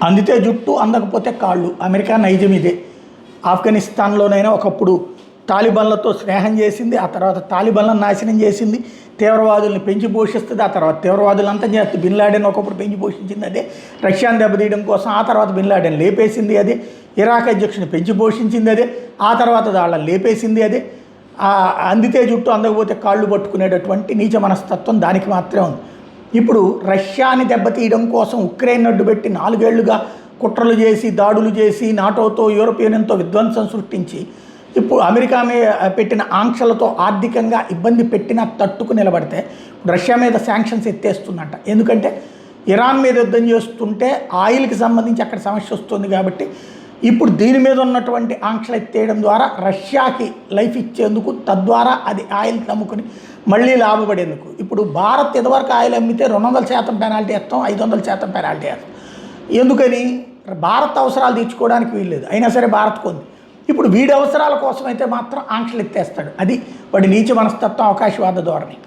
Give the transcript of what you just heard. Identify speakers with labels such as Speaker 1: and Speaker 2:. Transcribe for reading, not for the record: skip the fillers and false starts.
Speaker 1: అందితే జుట్టు అందకపోతే కాళ్ళు. అమెరికా నైజం ఇదే. ఆఫ్ఘనిస్తాన్లోనైనా ఒకప్పుడు తాలిబాన్లతో స్నేహం చేసింది, ఆ తర్వాత తాలిబాన్లను నాశనం చేసింది, తీవ్రవాదుల్ని పెంచి పోషిస్తుంది, ఆ తర్వాత తీవ్రవాదులు అంతా చేస్తుంది. బిన్ లాడెన్ ఒకప్పుడు పెంచి పోషించింది అదే. రష్యాను దెబ్బతీయడం కోసం ఆ తర్వాత బిన్ లాడెన్ లేపేసింది అదే. ఇరాక్ అధ్యక్షుని పెంచి పోషించింది అదే. ఆ తర్వాత వాళ్ళని లేపేసింది అదే. అందితే జుట్టు అందకపోతే కాళ్ళు పట్టుకునేటటువంటి నీచ మనస్తత్వం దానికి మాత్రమే ఉంది. ఇప్పుడు రష్యాని దెబ్బతీయడం కోసం ఉక్రెయిన్ అడ్డుపెట్టి 4 ఏళ్లుగా కుట్రలు చేసి దాడులు చేసి నాటోతో యూరోపియన్తో విధ్వంసం సృష్టించి ఇప్పుడు అమెరికా మీద పెట్టిన ఆంక్షలతో ఆర్థికంగా ఇబ్బంది పెట్టినా తట్టుకు నిలబడితే రష్యా మీద శాంక్షన్స్ ఎత్తేస్తున్నట్ట. ఎందుకంటే ఇరాన్ మీద యుద్ధం చేస్తుంటే ఆయిల్కి సంబంధించి అక్కడ సమస్య వస్తుంది కాబట్టి ఇప్పుడు దీని మీద ఉన్నటువంటి ఆంక్షలు ఎత్తేయడం ద్వారా రష్యాకి లైఫ్ ఇచ్చేందుకు, తద్వారా అది ఆయిల్ నమ్ముకుని మళ్ళీ లాభపడేందుకు. ఇప్పుడు భారత్ ఇదివరకు ఆయిల్ అమ్మితే 200% పెనాల్టీ వేస్తాం, 500% పెనాల్టీ వేస్తాం. ఎందుకని? భారత్ అవసరాలు తీర్చుకోవడానికి వీల్లేదు, అయినా సరే భారత్ కొంది. ఇప్పుడు వీడి అవసరాల కోసం అయితే మాత్రం ఆంక్షలు ఎత్తేస్తాడు. అది వాడి నీచ మనస్తత్వం, అవకాశవాద ధోరణి.